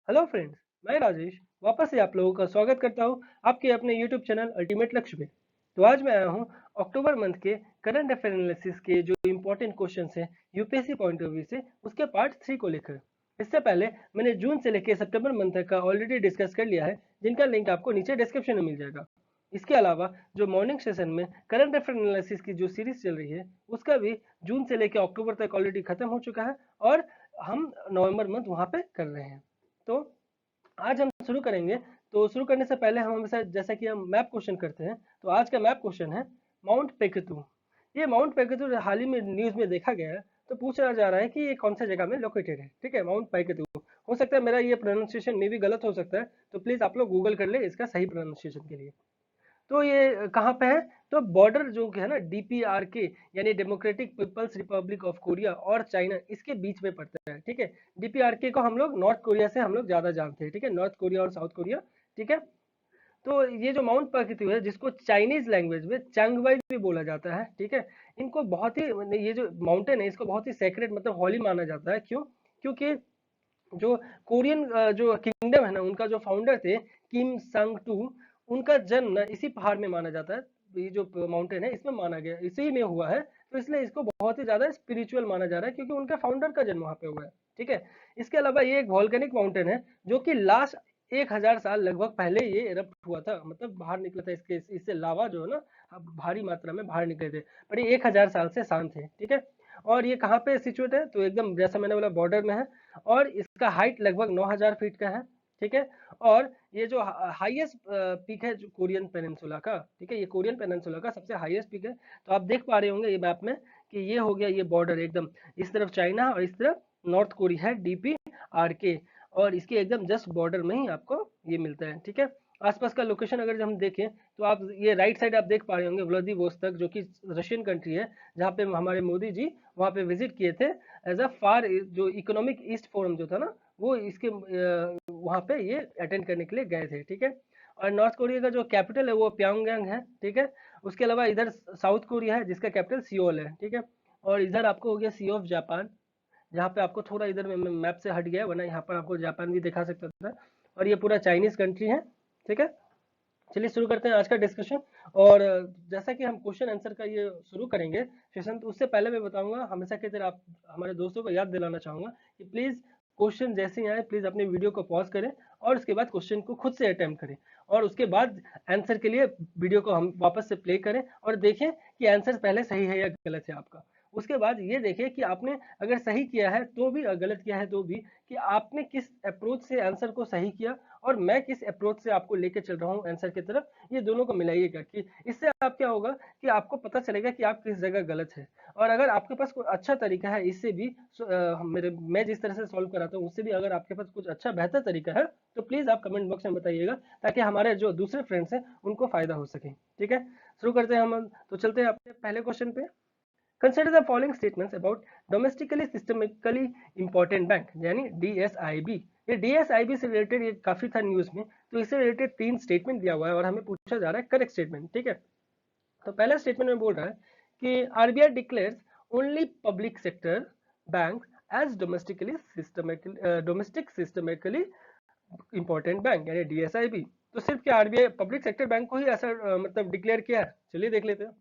Hello friends, मैं राजेश वापस से आप लोगों का स्वागत करता हूं आपके अपने यूट्यूब चैनल अल्टीमेट लक्ष्य में। तो आज मैं आया हूं अक्टूबर मंथ के करंट अफेयर एनालिसिस के जो इंपॉर्टेंट क्वेश्चंस हैं यूपीएससी पॉइंट ऑफ व्यू से उसके पार्ट 3 को लेकर। इससे पहले मैंने जून से लेकर सितंबर मंथ तक का ऑलरेडी डिस्कस कर लिया है, जिनका लिंक आपको नीचे डिस्क्रिप्शन में मिल जाएगा। इसके अलावा जो मॉर्निंग सेशन में करंट अफेयर एनालिसिस की जो सीरीज चल रही है उसका भी जून से लेकर अक्टूबर तक ऑलरेडी खत्म हो चुका है और हम नवंबर मंथ वहां पे कर रहे हैं। तो आज हम शुरू करेंगे। तो शुरू करने से पहले हम हमेशा जैसा कि हम मैप क्वेश्चन करते हैं, तो आज का मैप क्वेश्चन है माउंट पेकेतू। ये माउंट पेकेतू हाल ही में न्यूज में देखा गया है, तो पूछा जा रहा है कि ये कौन सी जगह में लोकेटेड है। ठीक है, माउंट पेकेतू। हो सकता है मेरा ये प्रोनाउंसिएशन में भी गलत हो सकता है, तो प्लीज आप लोग गूगल कर ले इसका सही प्रोनाउंसिएशन के लिए। तो ये कहाँ पे है? तो बॉर्डर जो है ना, डीपीआरके यानी Democratic People's Republic of Korea और चाइना, इसके बीच में पड़ता है। ठीक है, डीपीआरके को हम लोग नॉर्थ कोरिया से हम लोग ज्यादा जानते हैं। ठीक है, नॉर्थ कोरिया और साउथ कोरिया। ठीक है, तो ये जो माउंट पेकेतू है, जिसको चाइनीज लैंग्वेज में चांगवाई भी बोला जाता है। ठीक है, इनको बहुत ही, ये जो माउंटेन है इसको बहुत ही सेक्रेट मतलब हॉली माना जाता है। क्यों? क्योंकि जो कोरियन जो किंगडम है ना, उनका जो फाउंडर थे किम संग टू, उनका जन्म ना इसी पहाड़ में माना जाता है। ये जो माउंटेन है इसमें माना गया, इसी में हुआ है, तो इसलिए इसको बहुत ही ज्यादा स्पिरिचुअल माना जा रहा है, क्योंकि उनका फाउंडर का जन्म वहां पे हुआ है। ठीक है, इसके अलावा ये एक वॉल्केनिक माउंटेन है जो कि लास्ट 1000 साल लगभग पहले ये इरप्ट हुआ था, मतलब बाहर निकला था। इसके इससे लावा जो है ना, भारी मात्रा में बाहर निकले थे, पर ये 1000 साल से शांत है। ठीक है, और ये कहाँ पे सिचुएट है? तो एकदम जैसा मैंने बोला बॉर्डर में है, और इसका हाइट लगभग 9000 फीट का है। ठीक है, और ये जो हाईएस्ट पीक है जो कोरियन पेनिनसुला का। ठीक है, ये कोरियन पेनिनसुला का सबसे हाईएस्ट पीक है। तो आप देख पा रहे होंगे ये मैप में कि ये हो गया ये बॉर्डर एकदम, इस तरफ चाइना और इस तरफ नॉर्थ कोरिया है, डीपीआरके, और इसके एकदम जस्ट बॉर्डर में ही आपको ये मिलता है। ठीक है, आसपास का लोकेशन अगर हम देखें तो आप ये राइट साइड आप देख पा रहे होंगे व्लादिवोस्तोक, जो कि रशियन कंट्री है, जहाँ पे हमारे मोदी जी वहाँ पे विजिट किए थे एज अ फार, जो इकोनॉमिक ईस्ट फोरम जो था ना, वो इसके वहाँ पे ये अटेंड करने के लिए गए थे। ठीक है, और नॉर्थ कोरिया का जो कैपिटल है वो प्योंगयांग है। ठीक है, उसके अलावा इधर साउथ कोरिया है जिसका कैपिटल सियोल है। ठीक है, और इधर आपको हो गया सी ऑफ जापान, जहाँ पे आपको थोड़ा इधर मैप से हट गया है, वरना यहाँ पर आपको जापान भी दिखा सकता था। और ये पूरा चाइनीज कंट्री है। ठीक है, चलिए शुरू करते हैं आज का डिस्कशन। और जैसा कि हम क्वेश्चन आंसर का ये शुरू करेंगे सेशन, तो उससे पहले मैं बताऊंगा, हमेशा की तरह आप हमारे दोस्तों को याद दिलाना चाहूंगा कि प्लीज क्वेश्चन जैसे ही आए प्लीज अपने वीडियो को पॉज करें और उसके बाद क्वेश्चन को खुद से अटेम्प्ट करें, और उसके बाद आंसर के लिए वीडियो को हम वापस से प्ले करें और देखें कि आंसर पहले सही है या गलत है आपका। उसके बाद ये देखें कि आपने अगर सही किया है तो भी और गलत किया है तो भी, कि आपने किस अप्रोच से आंसर को सही किया और मैं किस अप्रोच से आपको लेके चल रहा हूँ आंसर की तरफ। ये दोनों को मिलाइएगा, कि इससे आप क्या होगा कि आपको पता चलेगा कि आप किस जगह गलत है। और अगर आपके पास कोई अच्छा तरीका है इससे भी, मेरे मैं जिस तरह से सॉल्व कराता हूँ उससे भी अगर आपके पास कुछ अच्छा बेहतर तरीका है, तो प्लीज आप कमेंट बॉक्स में बताइएगा, ताकि हमारे जो दूसरे फ्रेंड्स हैं उनको फायदा हो सके। ठीक है, शुरू करते हैं हम, तो चलते हैं अपने पहले क्वेश्चन पे। Consider the following statements about domestically systemically important bank, यानी डीएसआईबी। ये डीएसआईबी से रिलेटेड ये काफी था न्यूज में, तो इससे रिलेटेड 3 स्टेटमेंट दिया हुआ है और हमें पूछा जा रहा है करेक्ट स्टेटमेंट। ठीक है, तो पहला स्टेटमेंट में बोल रहा है कि RBI declares only public sector bank as domestic systemically important bank, यानी डीएसआईबी। तो सिर्फ क्या आरबीआई पब्लिक सेक्टर बैंक को ही ऐसा मतलब डिक्लेयर किया है? चलिए देख लेते हैं।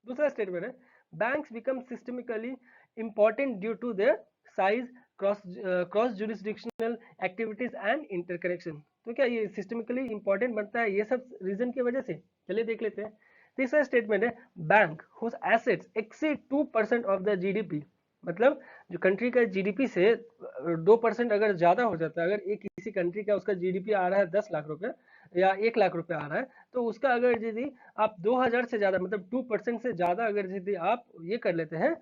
दूसरा स्टेटमेंट है banks become systemically important due to their size, cross jurisdictional activities and interconnection. तो क्या ये सिस्टमिकली इंपॉर्टेंट बनता है ये सब रीजन की वजह से? चलिए देख लेते हैं। तीसरा स्टेटमेंट है bank whose assets exceed 2% of the GDP, मतलब जो कंट्री का जीडीपी से 2% अगर ज्यादा हो जाता है, अगर एक किसी कंट्री का उसका जीडीपी आ रहा है 10 लाख रुपए या 1 लाख रुपए आ रहा है, तो उसका अगर यदि आप 2000 से ज्यादा मतलब 2% से ज्यादा अगर यदि आप ये कर लेते हैं,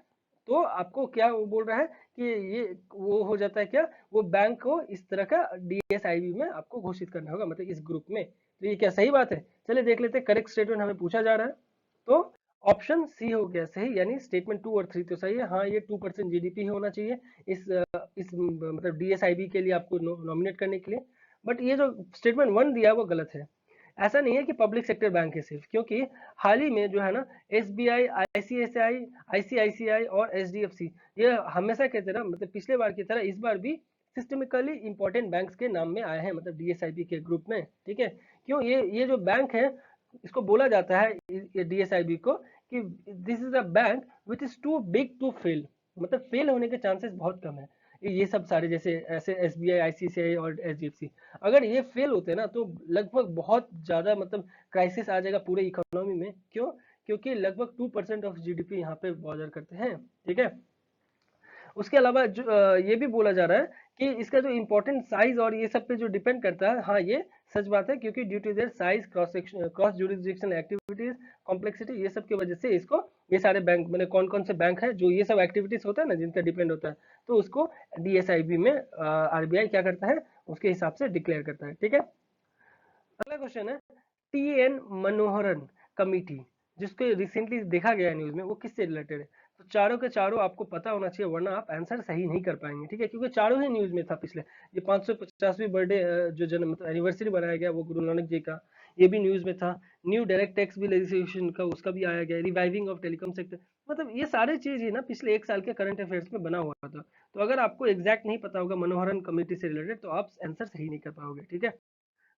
तो आपको क्या वो बोल रहा है कि ये वो हो जाता है क्या, वो बैंक को इस तरह का डीएसआईबी में आपको घोषित करना होगा, मतलब इस ग्रुप में। तो ये क्या सही बात है? चलिए देख लेते हैं। करेक्ट स्टेटमेंट हमें पूछा जा रहा है, तो ऑप्शन सी हो गया सही, यानी स्टेटमेंट 2 और 3 तो सही है। हाँ, ये 2% जीडीपी होना चाहिए इस मतलब डीएसआईबी के लिए आपको नॉमिनेट करने के लिए। बट ये जो स्टेटमेंट 1 दिया है वो गलत है। ऐसा नहीं है कि पब्लिक सेक्टर बैंक है सिर्फ, क्योंकि हाल ही में जो है ना एसबीआई, आईसीआईसीआई और एचडीएफसी, ये हमेशा की तरह मतलब पिछले बार की तरह इस बार भी सिस्टमिकली इंपॉर्टेंट बैंक्स के नाम में आए हैं, मतलब DSIB के ग्रुप में। ठीक है, क्यों ये जो बैंक है इसको बोला जाता है DSIB को कि this is a bank which is too big to fail, मतलब फेल होने के चांसेस बहुत कम है। ये सब सारे जैसे ऐसे SBI, ICICI और HDFC, अगर ये फेल होते हैं ना तो लगभग बहुत ज्यादा मतलब क्राइसिस आ जाएगा पूरे इकोनॉमी में। क्यों? क्योंकि लगभग 2% ऑफ GDP यहाँ पे बॉर्डर करते हैं। ठीक है, उसके अलावा जो ये भी बोला जा रहा है कि इसका जो इम्पोर्टेंट साइज और ये सब पे जो डिपेंड करता है, हाँ ये सच बात है, क्योंकि due to their size, cross jurisdiction activities, complexity, ये सब की वजह से इसको ये सारे बैंक, मतलब कौन कौन से बैंक है जो ये सब एक्टिविटीज होता है ना जिन पर डिपेंड होता है, तो उसको DSIB में RBI क्या करता है उसके हिसाब से डिक्लेयर करता है। ठीक है, अगला क्वेश्चन है TN मनोहरन कमिटी, जिसको रिसेंटली देखा गया है न्यूज में, वो किससे रिलेटेड है? तो चारों के चारों आपको पता होना चाहिए, वरना आप आंसर सही नहीं कर पाएंगे। ठीक है, क्योंकि चारों ही न्यूज में था पिछले, ये 550वीं बर्थडे जो जन्म मतलब एनिवर्सरी बनाया गया वो गुरु नानक जी का, ये भी न्यूज में था। New direct tax bill legislation का उसका भी आया गया, रिवाइविंग ऑफ टेलीकॉम सेक्टर, मतलब ये सारे चीज ही ना पिछले 1 साल के करंट अफेयर्स में बना हुआ था। तो अगर आपको एग्जैक्ट नहीं पता होगा मनोहरन कमेटी से रिलेटेड, तो आप आंसर सही नहीं कर पाओगे। ठीक है,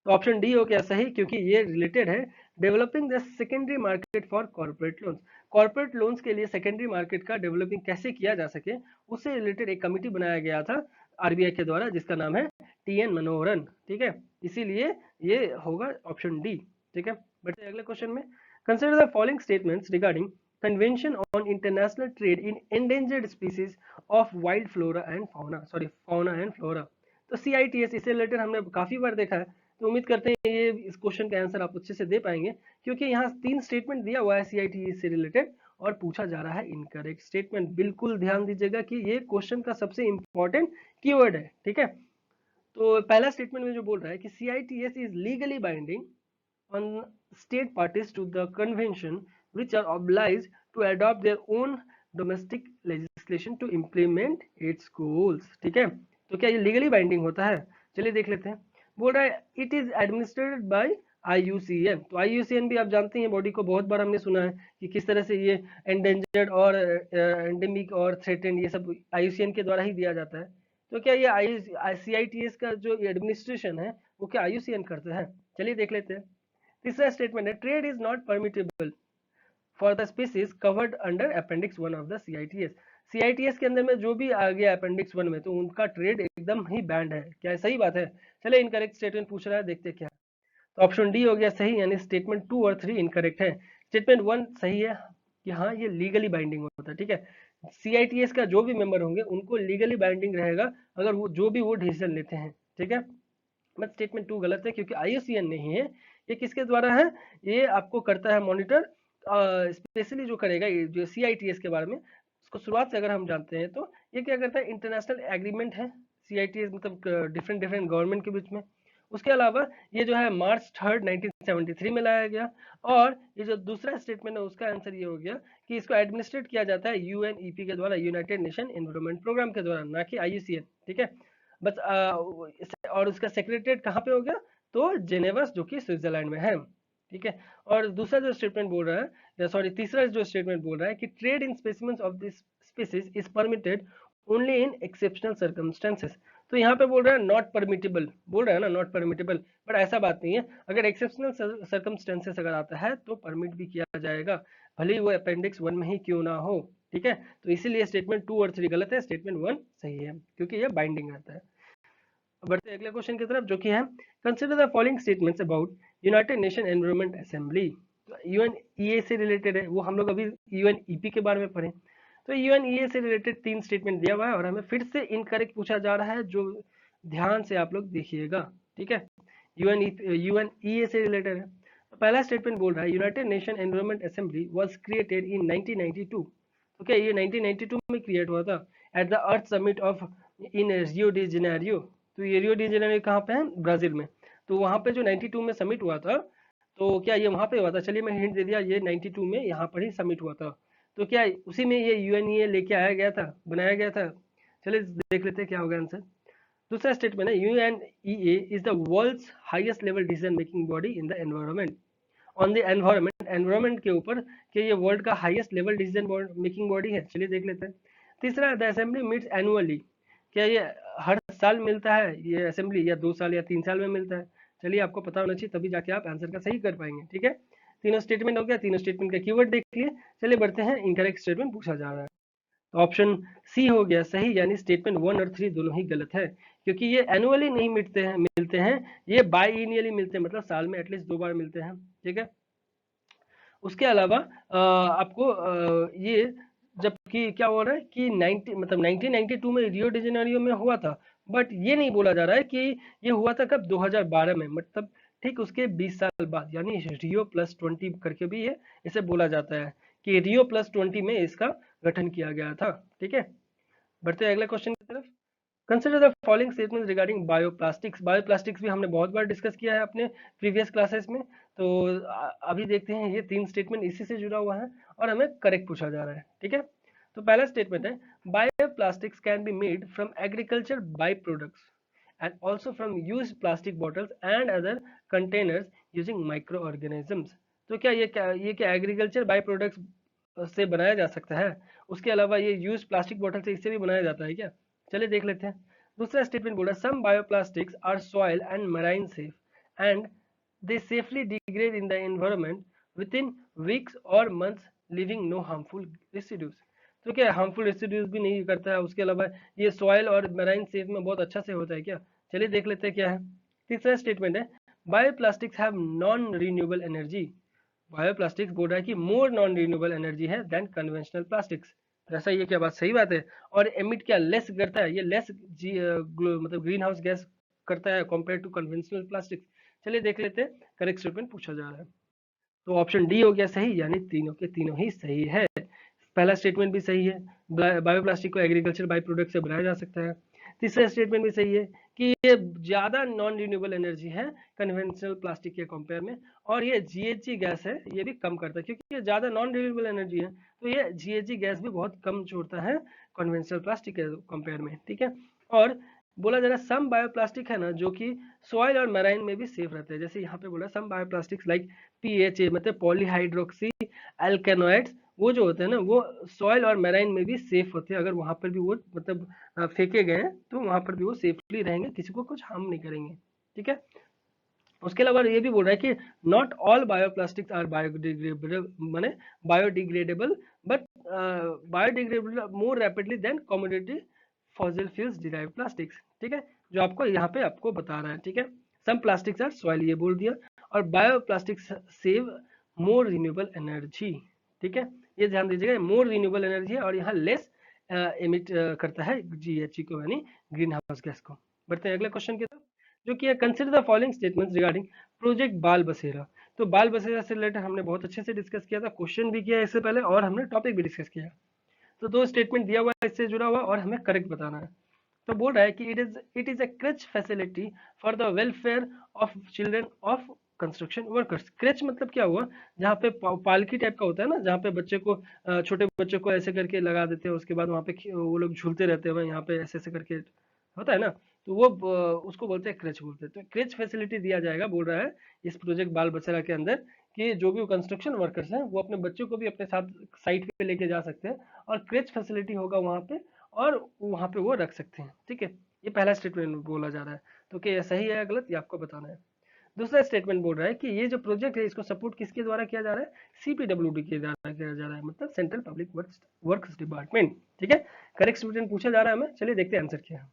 तो ऑप्शन डी हो गया सही, क्योंकि ये रिलेटेड है developing the secondary market for corporate loans. Corporate loans के लिए सेकेंडरी मार्केट का डेवलपिंग कैसे किया जा सके, उससे रिलेटेड एक कमिटी बनाया गया था RBI के द्वारा, जिसका नाम है TN मनोहरन। ठीक है, इसीलिए ये होगा ऑप्शन डी। ठीक है, बढ़ते अगले क्वेश्चन में। Consider the following statements regarding convention on international trade in endangered species of wild flora and fauna and flora. तो CITES इससे रिलेटेड हमने काफी बार देखा है, तो उम्मीद करते हैं ये इस क्वेश्चन का आंसर आप अच्छे से दे पाएंगे, क्योंकि यहाँ 3 स्टेटमेंट दिया हुआ है CITES से रिलेटेड और पूछा जा रहा है इनकरेक्ट स्टेटमेंट। बिल्कुल ध्यान दीजिएगा कि ये क्वेश्चन का सबसे इंपॉर्टेंट कीवर्ड है। ठीक है, तो पहला स्टेटमेंट में जो बोल रहा है कि CITES is legally binding on state parties to the convention which are obliged to adopt their own domestic legislation to implement its goals। ठीक है, तो क्या ये लीगली बाइंडिंग होता है? चलिए देख लेते हैं। बोल रहा है it is administered by IUCN। तो IUCN भी आप जानते हैं बॉडी को, बहुत बार हमने सुना है कि किस तरह से ये एंडेंजर्ड और एंडेमिक और थ्रेटेंड ये सब IUCN के द्वारा ही दिया जाता है। तो क्या ये CITES का जो एडमिनिस्ट्रेशन है वो क्या IUCN करता है? चलिए देख लेते हैं। तीसरा स्टेटमेंट है trade is not permittable for the species covered under appendix 1 of the CITES। CITES के अंदर में जो भी आ गया अपेंडिक्स 1 में, तो उनका ट्रेड एकदम ही बैंड है। क्या सही बात है? चले इनकरेक्ट स्टेटमेंट पूछ रहा है, देखते क्या। तो ऑप्शन डी हो गया सही, यानी स्टेटमेंट 2 और 3 इनकरेक्ट है। स्टेटमेंट 1 सही है कि हाँ ये लीगली बाइंडिंग होता है। ठीक है, CITES का जो भी मेंबर होंगे उनको लीगली बाइंडिंग रहेगा अगर वो जो भी वो डिसीजन लेते हैं। ठीक है, बट स्टेटमेंट 2 गलत है, क्योंकि IUCN नहीं है, ये किसके द्वारा है? ये आपको करता है मॉनिटर, स्पेशली जो करेगा ये जो CITES के बारे में, उसको शुरुआत से अगर हम जानते हैं तो ये क्या करता है, इंटरनेशनल एग्रीमेंट है CITES, मतलब डिफरेंट डिफरेंट गवर्नमेंट के बीच में। उसके अलावा ये जो है मार्च 3 1973 में लाया गया। और ये जो दूसरा स्टेटमेंट है उसका आंसर ये हो गया कि इसको एडमिनिस्ट्रेट किया जाता है UNEP के द्वारा, यूनाइटेड नेशन एनवायरमेंट प्रोग्राम के द्वारा, ना कि IUCN। ठीक है, बस और उसका सेक्रेटरीट कहाँ पे हो गया? तो जेनेवा, जो कि स्विट्जरलैंड में है। ठीक है, और दूसरा जो स्टेटमेंट बोल रहा है, सॉरी तीसरा जो स्टेटमेंट बोल रहा है कि trade in specimens of this species is permitted only in exceptional circumstances. तो यहाँ पे बोल रहा है नॉट परमिटेबल, बोल रहा है ना नॉट परमिटेबल, बट ऐसा बात नहीं है। अगर एक्सेप्शनल सर्कमस्टेंसेस अगर आता है तो परमिट भी किया जाएगा, भले ही वो अपेंडिक्स 1 में ही क्यों ना हो। ठीक है, तो इसीलिए स्टेटमेंट 2 और 3 गलत है, स्टेटमेंट 1 सही है, क्योंकि ये बाइंडिंग रहता है। बढ़ते अगले क्वेश्चन की तरफ, जो कि है consider the following statements about United nation environment assembly. तो UNEA से रिलेटेड है, वो हम लोग अभी UNEP के बारे में पढ़े। तो UNEA से रिलेटेड 3 स्टेटमेंट दिया हुआ है और हमें फिर से इनकरेक्ट पूछा जा रहा है, जो ध्यान से आप लोग देखिएगा। ठीक है, UNEA से रिलेटेड है। तो पहला स्टेटमेंट बोल रहा है United nation environment assembly was created in 1992। तो क्या ये 1992 में क्रिएट हुआ था at the earth summit of in Rio de Janeiro. तो ये रियो डी जेनेरियो कहाँ पे है? ब्राजील में। तो वहाँ पे जो 92 में समिट हुआ था, तो क्या ये वहाँ पे हुआ था? चलिए मैं हिंट दे दिया, ये 92 में यहाँ पर ही समिट हुआ था। तो क्या उसी में ये UNEA लेके आया गया था, बनाया गया था? चलिए देख लेते हैं क्या होगा आंसर। दूसरा स्टेटमेंट है UNEA is the world's highest level decision making body in the environment, on the environment, environment के ऊपर, कि ये वर्ल्ड का highest level decision making body है। चलिए देख लेते हैं। तीसरा, द असेंबली मीट्स एनुअली। क्या ये हर साल मिलता है ये असेंबली, या 2 साल या 3 साल में मिलता है? चलिए आपको पता होना चाहिए, तभी जाके आप आंसर का सही कर पाएंगे। ठीक है, तीनों स्टेटमेंट हो गया, तीनों स्टेटमेंट का कीवर्ड देख लिए। चलिए बढ़ते हैं, इनकरेक्ट स्टेटमेंट पूछा जा रहा है। तो ऑप्शन सी हो गया सही, यानी स्टेटमेंट 1 और 3 दोनों ही गलत है, क्योंकि ये एनुअली नहीं मिलते हैं, ये बाईएनियली मिलते हैं, मतलब साल में एटलीस्ट 2 बार मिलते हैं। ठीक है, उसके अलावा आपको ये, जबकि क्या हो रहा है कि 1992 में रियो डी जेनेरियो में हुआ था, बट ये नहीं बोला जा रहा है कि ये हुआ था कब, 2012 में, मतलब ठीक उसके 20 साल बाद, यानी रियो +20 करके भी ये इसे बोला जाता है कि रियो +20 में इसका गठन किया गया था। ठीक है, बढ़ते हैं अगले क्वेश्चन की तरफ। Consider the following statements regarding bioplastics. Bioplastics भी हमने बहुत बार डिस्कस किया है अपने प्रीवियस क्लासेस में, तो अभी देखते हैं, ये 3 स्टेटमेंट इसी से जुड़ा हुआ है और हमें करेक्ट पूछा जा रहा है। ठीक है, तो पहला स्टेटमेंट है, bioplastics can be made from agriculture by products and also from used plastic bottles and other containers using microorganisms। तो क्या एग्रीकल्चर बाई प्रोडक्ट्स से बनाया जा सकता है? उसके अलावा ये यूज प्लास्टिक बोतल से इससे भी बनाया जाता है क्या? चलिए देख लेते हैं। दूसरा स्टेटमेंट बोला, some bioplastics are soil and marine safe and they safely degrade in the environment within weeks और months leaving no harmful residues. तो क्या हार्मफुल रेसिड्यूज भी नहीं करता है? उसके अलावा ये सॉइल और मराइन सेफ में बहुत अच्छा से होता है क्या? चलिए देख लेते हैं क्या है। तीसरा स्टेटमेंट है, bioplastics have non renewable energy. Bioplastics बोल रहा है कि मोर नॉन रिन्यूएबल एनर्जी है देन कन्वेंशनल प्लास्टिक्स। तो ऐसा ये क्या बात सही बात है? और एमिट क्या लेस करता है, ये लेस मतलब ग्रीन हाउस गैस करता है कंपेयर टू कन्वेंशनल प्लास्टिक्स। चलिए देख लेते हैं, करेक्ट स्टेटमेंट पूछा जा रहा है। तो ऑप्शन डी हो गया सही, यानी तीनों के तीनों ही सही है। पहला स्टेटमेंट भी सही है, बायोप्लास्टिक को एग्रीकल्चर बाई प्रोडक्ट से बनाया जा सकता है। तीसरा स्टेटमेंट भी सही है कि ये ज्यादा नॉन रिन्यूएबल एनर्जी है कन्वेंशनल प्लास्टिक के कंपेयर में, और ये जीएचजी गैस है, ये भी कम करता है, क्योंकि ये ज्यादा नॉन रिन्यूएबल एनर्जी है, तो ये जीएचजी गैस भी बहुत कम छोड़ता है कन्वेंशनल प्लास्टिक के कंपेयर में। ठीक है, और बोला जा रहा है सम बायोप्लास्टिक है ना, जो कि सॉइल और मैराइन में भी सेफ रहते हैं। जैसे यहाँ पे बोला सम बायोप्लास्टिक्स लाइक पीएचए, मतलब पॉलीहाइड्रोक्सी एल्केनोइड्स, वो जो होते हैं ना, वो सॉइल और मैराइन में भी सेफ होते हैं। अगर वहां पर भी वो मतलब फेंके गए हैं, तो वहां पर भी वो सेफली रहेंगे, किसी को कुछ हार्म नहीं करेंगे। ठीक है, उसके अलावा ये भी बोल रहा है कि not all bioplastics are biodegradable, माने biodegradable, but biodegradable more rapidly than commodity fossil fuels derive plastics. ठीक है, जो आपको यहाँ पे आपको बता रहा है। ठीक है, सम प्लास्टिक्स आर सॉइल, ये बोल दिया, और बायोप्लास्टिक्स सेव मोर रिन्यूएबल एनर्जी। ठीक है, ये ध्यान दीजिएगा, मोर रिन्यूएबल एनर्जी है, और यहाँ लेस एमिट करता है जीएचजी को, यानी ग्रीन हाउस गैस को। बढ़ते हैं अगले क्वेश्चन की तरफ, जो कि है consider the following statements regarding project बाल बसेरा। तो बाल बसेरा से रिलेटेड हमने बहुत अच्छे से डिस्कस किया था, क्वेश्चन भी किया इससे पहले, और हमने टॉपिक भी डिस्कस किया। तो 2 स्टेटमेंट दिया हुआ है इससे जुड़ा हुआ, और हमें करेक्ट बताना है। तो बोल रहा है कि it is a creche facility for the welfare of children of construction workers. Creche मतलब क्या हुआ, जहाँ पे पालकी टाइप का होता है ना, जहाँ पे बच्चे को छोटे बच्चे को ऐसे करके लगा देते हैं, उसके बाद वहाँ पे वो लोग झूलते रहते हैं, यहाँ पे ऐसे ऐसे करके होता है ना, तो वो उसको बोलते हैं क्रेच बोलते हैं। तो क्रेच फैसिलिटी दिया जाएगा, बोल रहा है इस प्रोजेक्ट बाल बसेरा के अंदर, कि जो भी कंस्ट्रक्शन वर्कर्स हैं वो अपने बच्चों को भी अपने साथ साइट पे लेके जा सकते हैं, और क्रेच फैसिलिटी होगा वहाँ पे, और वहाँ पे वो रख सकते हैं। ठीक है, ये पहला स्टेटमेंट बोला जा रहा है। तो क्या ये सही है या गलत, ये आपको बताना है। दूसरा स्टेटमेंट बोल रहा है कि ये जो प्रोजेक्ट है, इसको सपोर्ट किसके द्वारा किया जा रहा है? सीपीडब्ल्यूडी के द्वारा किया जा रहा है, मतलब सेंट्रल पब्लिक वर्क्स डिपार्टमेंट। ठीक है, करेक्ट स्टेटमेंट पूछा जा रहा है हमें। चलिए देखते हैं आंसर क्या है।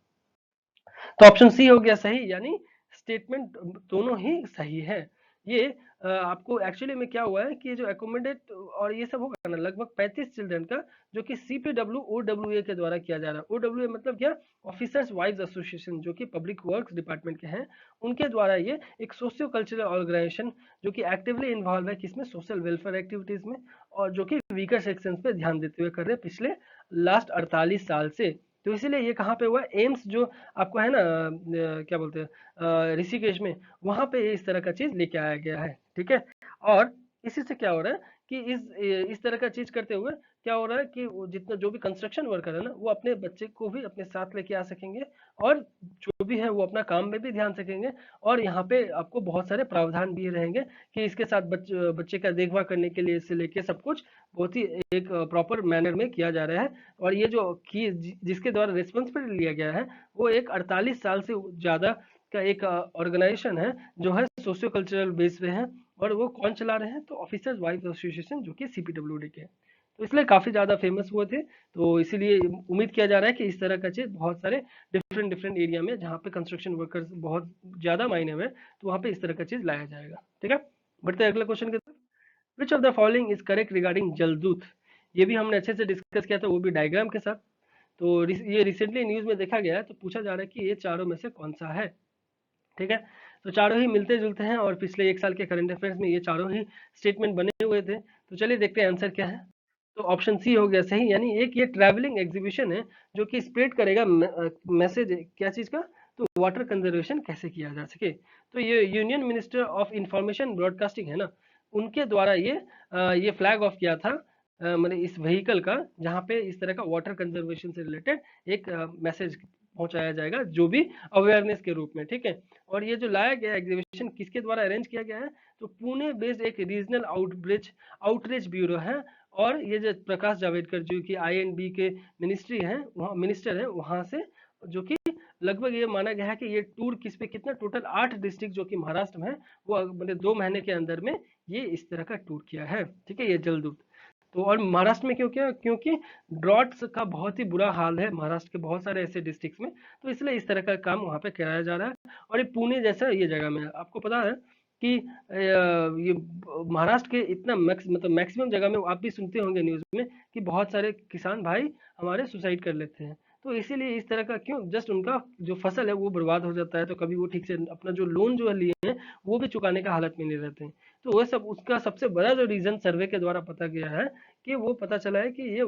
तो ऑप्शन सी हो गया सही, यानी स्टेटमेंट दोनों ही सही है। ये आपको एक्चुअली में क्या हुआ है कि जो एकोमोडेट और ये सब होगा ना, लगभग 35 चिल्ड्रन का, जो कि सीपीडब्ल्यू ओडब्ल्यूए के द्वारा किया जा रहा है। ओडब्ल्यूए मतलब क्या, ऑफिसर्स वाइव्स एसोसिएशन, जो कि पब्लिक वर्क्स डिपार्टमेंट के हैं, उनके द्वारा ये एक सोशियो कल्चरल ऑर्गेनाइजेशन, जो कि एक्टिवली इन्वॉल्व है किसमें, सोशल वेलफेयर एक्टिविटीज में, और जो कि वीकर सेक्शन पे ध्यान देते हुए कर रहे हैं पिछले लास्ट 48 साल से। तो इसीलिए ये कहाँ पे हुआ, एम्स जो आपको है ना, क्या बोलते हैं, ऋषिकेश में, वहां पे इस तरह का चीज लेके आया गया है। ठीक है, और इसी से क्या हो रहा है कि इस तरह का चीज करते हुए क्या हो रहा है कि वो जितना जो भी कंस्ट्रक्शन वर्कर है ना, वो अपने बच्चे को भी अपने साथ लेके आ सकेंगे, और जो भी है वो अपना काम में भी ध्यान सकेंगे। और यहाँ पे आपको बहुत सारे प्रावधान भी रहेंगे कि इसके साथ बच्चे का देखभाल करने के लिए से लेके सब कुछ बहुत ही एक प्रॉपर मैनर में किया जा रहा है। और ये जो कि जिसके द्वारा रिस्पॉन्सिबिलिटी लिया गया है, वो एक 48 साल से ज़्यादा का एक ऑर्गेनाइजेशन है, जो है सोशियो कल्चरल बेस पे है। और वो कौन चला रहे हैं? तो ऑफिसर्स वाइफ एसोसिएशन, जो कि सीपीडब्ल्यूडी के हैं। तो इसलिए काफ़ी ज़्यादा फेमस हुए थे। तो इसीलिए उम्मीद किया जा रहा है कि इस तरह का चीज़ बहुत सारे डिफरेंट डिफरेंट एरिया में, जहाँ पे कंस्ट्रक्शन वर्कर्स बहुत ज़्यादा मायने में, तो वहाँ पे इस तरह का चीज़ लाया जाएगा। ठीक है, बढ़ते हैं अगले क्वेश्चन की तरफ। Which of the following is correct regarding Jaldoot? ये भी हमने अच्छे से डिस्कस किया था, वो भी डायग्राम के साथ। तो ये रिसेंटली न्यूज़ में देखा गया है, तो पूछा जा रहा है कि ये चारों में से कौन सा है। ठीक है, तो चारों ही मिलते जुलते हैं, और पिछले एक साल के करंट अफेयर्स में ये चारों ही स्टेटमेंट बने हुए थे। तो चलिए देखते हैं आंसर क्या है। तो ऑप्शन सी हो गया सही, यानी एक ये ट्रैवलिंग एग्जीबिशन है जो कि स्प्रेड करेगा मैसेज क्या चीज़ का? तो वाटर कंजर्वेशन कैसे किया जा सके। तो ये union minister of information broadcasting है ना, उनके द्वारा ये फ्लैग ऑफ किया था, मतलब इस व्हीकल का, जहाँ पे इस तरह का वाटर कंजर्वेशन से रिलेटेड एक मैसेज पहुंचाया जाएगा, जो भी अवेयरनेस के रूप में। ठीक है, और ये जो लाया गया एग्जीबिशन किसके द्वारा अरेंज किया गया है? तो पुणे बेस्ड एक रीजनल आउटरीच ब्यूरो है। और ये जो प्रकाश जावड़ेकर जो कि आईएनबी के मिनिस्टर हैं वहाँ से, जो कि लगभग ये माना गया है कि ये टूर किस पे कितना, टोटल 8 डिस्ट्रिक्ट जो कि महाराष्ट्र में है, वो मतलब 2 महीने के अंदर में ये इस तरह का टूर किया है। ठीक है, ये जलदूत। तो और महाराष्ट्र में क्यों किया? क्योंकि ड्रॉट्स का बहुत ही बुरा हाल है महाराष्ट्र के बहुत सारे ऐसे डिस्ट्रिक्ट्स में, तो इसलिए इस तरह का काम वहाँ पे कराया जा रहा है। और ये पुणे जैसा ये जगह में है। आपको पता है कि ये महाराष्ट्र के इतना मतलब मैक्सिमम जगह में आप भी सुनते होंगे न्यूज़ में कि बहुत सारे किसान भाई हमारे सुसाइड कर लेते हैं। तो इसीलिए इस तरह का क्यों, जस्ट उनका जो फसल है वो बर्बाद हो जाता है, तो कभी वो ठीक से अपना जो लोन जो है लिए हैं वो भी चुकाने का हालत में नहीं रहते हैं। तो वो सब उसका सबसे बड़ा जो रीजन सर्वे के द्वारा पता गया है कि वो पता चला है कि ये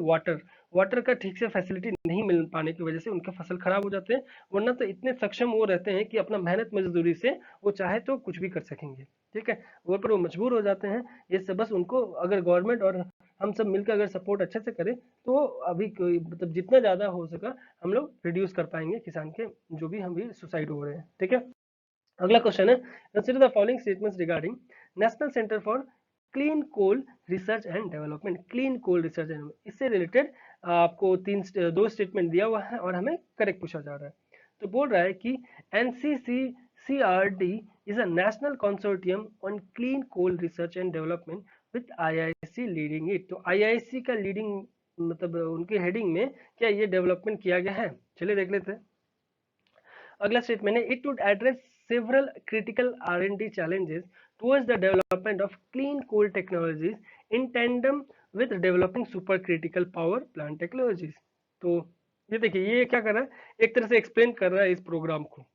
वाटर का ठीक से फैसिलिटी नहीं मिल पाने की वजह से उनका फसल खराब हो जाते हैं। वरना तो इतने सक्षम वो रहते हैं कि अपना मेहनत मजदूरी से वो चाहे तो कुछ भी कर सकेंगे। ठीक है, वो पर वो मजबूर हो जाते हैं। ये सब बस उनको अगर गवर्नमेंट और हम सब मिलकर अगर सपोर्ट अच्छे से करें, तो अभी कोई मतलब जितना ज़्यादा हो सका हम लोग रिड्यूस कर पाएंगे किसान के जो भी हम भी सुसाइड हो रहे हैं। ठीक है, अगला क्वेश्चन है, consider the following statements regarding National Centre for Clean coal research and Development. Clean coal research and, इससे रिलेटेड आपको दो स्टेटमेंट दिया हुआ है और हमें करेक्ट पूछा जा रहा है। तो बोल रहा है कि NCCRD is a national consortium on clean coal research and development with IIC leading it। तो IIC का लीडिंग मतलब उनके हेडिंग में क्या ये डेवलपमेंट किया गया है? चलिए देख लेते हैं। अगला स्टेटमेंट है, it would address several critical R&D challenges towards the development of clean coal technologies in tandem with developing supercritical power plant technologies। तो ये देखिए ये क्या कर रहा है, एक तरह से एक्सप्लेन कर रहा है इस प्रोग्राम को।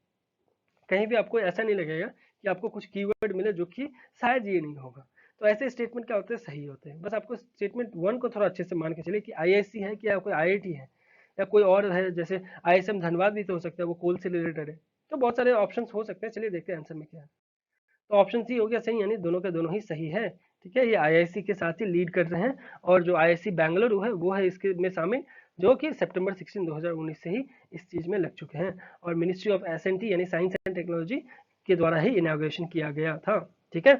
कहीं भी आपको ऐसा नहीं लगेगा कि आपको कुछ कीवर्ड मिले जो कि शायद ये नहीं होगा। तो ऐसे स्टेटमेंट क्या होते हैं, सही होते हैं। बस आपको स्टेटमेंट वन को थोड़ा अच्छे से मान के चलिए कि IIC है कि या कोई IIT है या कोई और है, जैसे ISM धनबाद भी तो हो सकता है, वो कोल से रिलेटेड है। तो बहुत सारे ऑप्शंस हो सकते हैं। चलिए देखते हैं आंसर में क्या है। तो ऑप्शन सी हो गया सही, यानी दोनों के दोनों ही सही है। ठीक है, ये IIC के साथ ही लीड कर रहे हैं, और जो IIC बेंगलुरु है वो है इसके में शामिल, जो कि सितंबर 16 2019 से ही इस चीज में लग चुके हैं। और मिनिस्ट्री ऑफ SNT यानी साइंस एंड टेक्नोलॉजी के द्वारा ही इनॉग्रेशन किया गया था। ठीक है,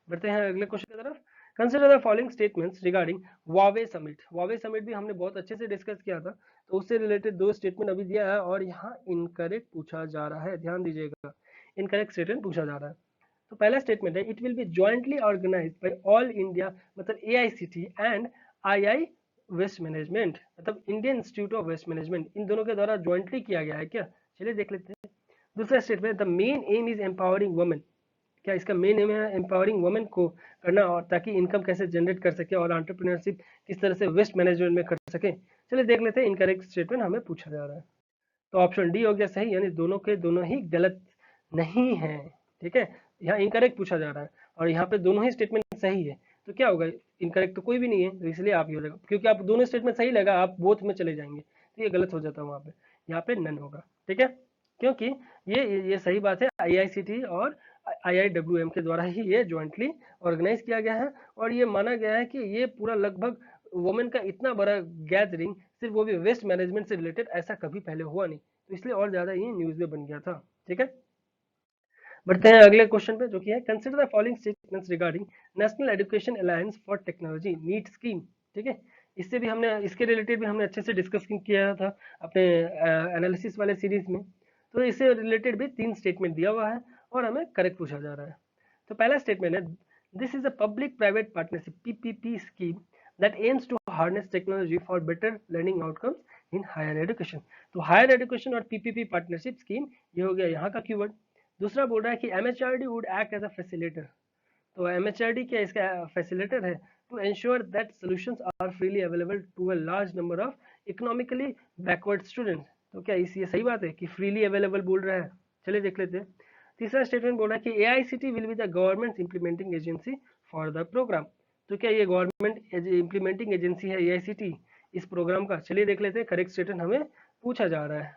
बढ़ते हैं अगले क्वेश्चन की तरफ। Consider the following statements regarding वावे समिट। वावे समिट भी हमने बहुत अच्छे से डिस्कस किया था, तो उससे रिलेटेड दो स्टेटमेंट अभी दिया है, और यहाँ इनकरेक्ट पूछा जा रहा है, ध्यान दीजिएगा, इनकरेक्ट स्टेटमेंट पूछा जा रहा है। तो पहला स्टेटमेंट है, it will be jointly organised by all India, मतलब AICT and II waste management, मतलब Indian institute of waste management, इन दोनों के द्वारा जॉइंटली किया गया है क्या? चलिए देख लेते हैं। दूसरा statement, the main M is empowering women. क्या इसका मेन एम है एम्पावरिंग वुमेन को करना, और ताकि इनकम कैसे जनरेट कर सके और एंटरप्रेन्योरशिप किस तरह से वेस्ट मैनेजमेंट में कर सके। चलिए देख लेते हैं, इनकरेक्ट स्टेटमेंट हमें पूछा जा रहा है। तो ऑप्शन डी हो गया सही, यानी दोनों के दोनों ही गलत नहीं है। ठीक है, यहाँ इनकरेक्ट पूछा जा रहा है और यहाँ पे दोनों ही स्टेटमेंट सही है, तो क्या होगा, इनकरेक्ट तो कोई भी नहीं है, तो इसलिए आप ये हो जाएगा, क्योंकि आप दोनों स्टेटमेंट सही लगा आप बोथ में चले जाएंगे, तो ये गलत हो जाता है वहाँ पे, यहाँ पे नन होगा। ठीक है, क्योंकि ये सही बात है, IICT और IIWM के द्वारा ही ये ज्वाइंटली ऑर्गेनाइज किया गया है, और ये माना गया है कि ये पूरा लगभग वुमेन का इतना बड़ा गैदरिंग, सिर्फ वो भी वेस्ट मैनेजमेंट से रिलेटेड, ऐसा कभी पहले हुआ नहीं, तो इसलिए और ज्यादा ये न्यूज में बन गया था। ठीक है, बढ़ते हैं अगले क्वेश्चन पे, जो कि है consider the following statements regarding National Education Alliance for Technology NEAT scheme. ठीक है, इससे भी हमने, इसके रिलेटेड भी हमने अच्छे से डिस्कस किया था अपने एनालिसिस वाले सीरीज में। तो इससे रिलेटेड भी 3 स्टेटमेंट दिया हुआ है और हमें करेक्ट पूछा जा रहा है। तो पहला स्टेटमेंट है, this is a public private partnership PPP scheme that aims to harness technology for better learning outcomes in higher education. तो हायर एजुकेशन और PPP पार्टनरशिप स्कीम, ये हो गया यहाँ का कीवर्ड। दूसरा बोल रहा है कि MHRD would act as a facilitator. तो MHRD क्या इसका फैसिलिटेटर है to ensure that solutions are freely available to a large number of economically backward students. तो क्या इस ये सही बात है कि फ्रीली अवेलेबल बोल रहा है? चलिए देख लेते हैं। तीसरा स्टेटमेंट बोल रहा है कि AICT will be the government implementing agency for the programme. तो क्या ये गवर्नमेंट इंप्लीमेंटिंग एजेंसी है AICT इस प्रोग्राम का? चलिए देख लेते हैं, करेक्ट स्टेटमेंट हमें पूछा जा रहा है।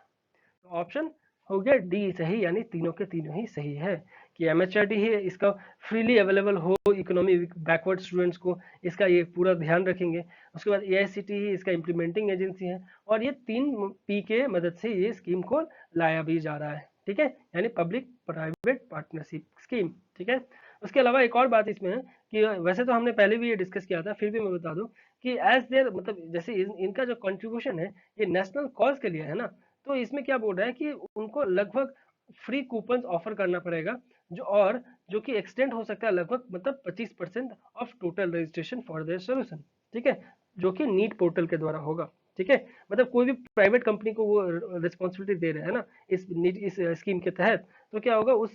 तो ऑप्शन हो गया डी सही, यानी तीनों के तीनों ही सही है कि MHRD ही इसका फ्रीली अवेलेबल हो इकोनॉमी बैकवर्ड स्टूडेंट्स को, इसका ये पूरा ध्यान रखेंगे। उसके बाद AICT ही इसका इम्प्लीमेंटिंग एजेंसी है, और ये 3P के मदद से ये स्कीम को लाया भी जा रहा है। ठीक है, यानी पब्लिक प्राइवेट पार्टनरशिप स्कीम। ठीक है, उसके अलावा एक और बात इसमें है कि वैसे तो हमने पहले भी ये डिस्कस किया था, फिर भी मैं बता दूं कि एज देयर मतलब जैसे इनका जो कंट्रीब्यूशन है ये नेशनल कॉज के लिए है ना, तो इसमें क्या बोल रहा है कि उनको लगभग फ्री कूपन ऑफर करना पड़ेगा, जो कि एक्सटेंड हो सकता है लगभग मतलब 25% of total registration for their solution. ठीक है, जो कि नीट पोर्टल के द्वारा होगा। ठीक है, मतलब कोई भी प्राइवेट कंपनी को वो रिस्पॉन्सिबिलिटी दे रहे हैं ना इस स्कीम के तहत, तो क्या होगा, उस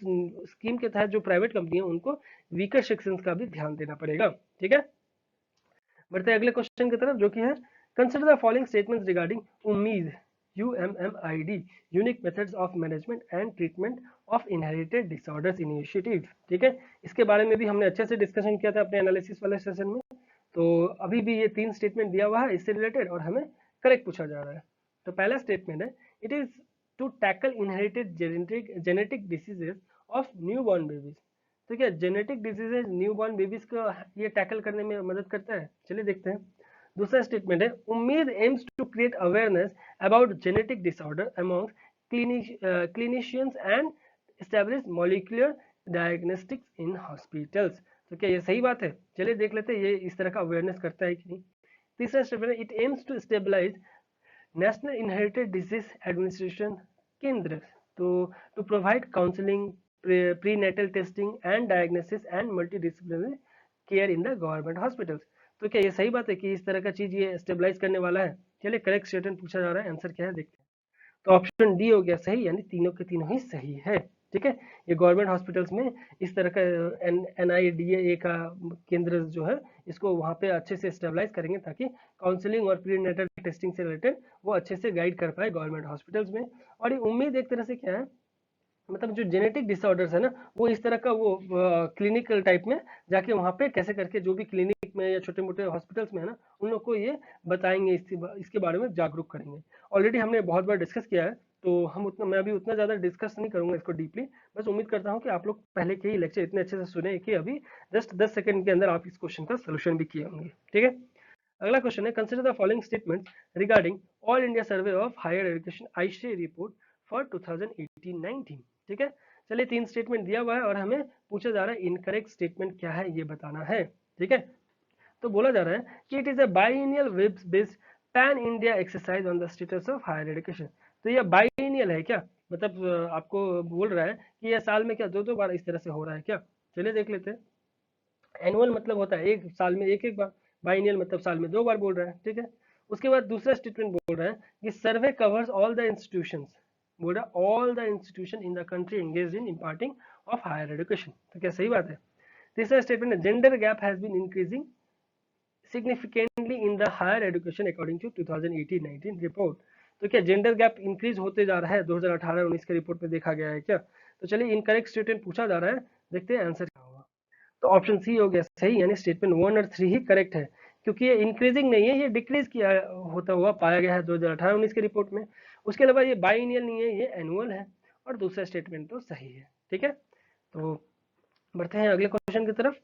स्कीम के तहत जो प्राइवेट कंपनी है उनको वीकर सेक्शंस का भी ध्यान देना पड़ेगा। ठीक है, बढ़ते हैं अगले क्वेश्चन की तरफ, जो कि है consider the following statements regarding उम्मीद UMMID unique methods of management and treatment of inherited disorders initiative. ठीक है, इसके बारे में भी हमने अच्छे से डिस्कशन किया था अपने एनालिसिस वाले सेशन में। तो अभी भी ये 3 स्टेटमेंट दिया हुआ है इससे रिलेटेड, और हमें करेक्ट पूछा जा रहा है। तो पहला स्टेटमेंट है, it is to tackle inherited genetic diseases of new born babies. तो क्या genetic diseases new born babies को ये टैकल करने में मदद करता है? चलिए देखते हैं। दूसरा स्टेटमेंट है, Ummid aims to create awareness about genetic disorder among clinicians and establish molecular diagnostics in hospitals. तो क्या ये सही बात है? चलिए देख लेते हैं ये इस तरह का अवेयरनेस करता है कि नहीं। तीसरा स्टेटमेंट है, it aims to stabilise national inherited disease administration kendra, तो to provide counselling, prenatal testing and diagnosis and multidisciplinary care in the government hospitals. तो क्या ये सही बात है कि इस तरह का चीज ये स्टेबलाइज करने वाला है? चलिए करेक्ट स्टेटमेंट पूछा जा रहा है, आंसर क्या है देखते हैं। तो ऑप्शन डी हो गया सही, यानी तीनों के तीनों ही सही है। ठीक है, ये गवर्नमेंट हॉस्पिटल्स में इस तरह का NIDA का केंद्र जो है, इसको वहाँ पे अच्छे से स्टेबलाइज करेंगे ताकि काउंसलिंग और प्रीनेटल टेस्टिंग से रिलेटेड वो अच्छे से गाइड कर पाए गवर्नमेंट हॉस्पिटल्स में। और ये उम्मीद एक तरह से क्या है, मतलब जो जेनेटिक डिसऑर्डर्स है ना, वो इस तरह का वो क्लिनिकल टाइप में जाके वहाँ पे कैसे करके जो भी क्लिनिक में या छोटे मोटे हॉस्पिटल्स में है ना, उन लोग को ये बताएंगे, इसके बारे में जागरूक करेंगे। ऑलरेडी हमने बहुत बार डिस्कस किया है, तो मैं अभी उतना ज़्यादा डिस्कस नहीं करूंगा इसको डीपली। बस उम्मीद करता हूँ कि आप लोग पहले के ही लेक्चर इतने अच्छे से सुने कि अभी जस्ट 10 सेकंड के अंदर आप इस क्वेश्चन का सोल्यूशन भी किए होंगे। ठीक है, अगला क्वेश्चन है, consider the following statement regarding all India survey of higher education AISHE report for 2018-19। ठीक है, चलिए 3 स्टेटमेंट दिया हुआ है और हमें पूछा जा रहा है इनकरेक्ट स्टेटमेंट क्या है ये बताना है। ठीक है, तो बोला जा रहा है कि it is a biennial web based pan India exercise on the status of higher education. तो ये बाइनियल है क्या? मतलब आपको बोल रहा है कि यह साल में क्या 2-2 बार इस तरह से हो रहा है क्या? चलिए देख लेते हैं। एनुअल मतलब होता है एक साल में एक एक बार, बाइनियल मतलब साल में 2 बार बोल रहा है। ठीक है, उसके बाद दूसरा स्टेटमेंट बोल रहा है कि survey covers all the institutions, बोल रहा है all the institution in the country engaged in imparting of higher education. तो क्या सही बात है? तीसरा स्टेटमेंट है, gender gap has been increasing significantly in the higher education according to 2018-19 report. तो क्या जेंडर गैप इंक्रीज होते जा रहा है 2018-19 के रिपोर्ट में देखा गया है क्या? तो चलिए इनकरेक्ट स्टेटमेंट पूछा जा रहा है, देखते हैं आंसर क्या होगा। तो ऑप्शन सी हो गया सही, यानी स्टेटमेंट 1 और 3 ही करेक्ट है, क्योंकि ये इंक्रीजिंग नहीं है, ये डिक्रीज किया होता हुआ पाया गया है 2018-19 के रिपोर्ट में। उसके अलावा ये बाइनियल नहीं है, ये एनुअल है, और दूसरा स्टेटमेंट तो सही है। ठीक है, तो बढ़ते हैं अगले क्वेश्चन की तरफ।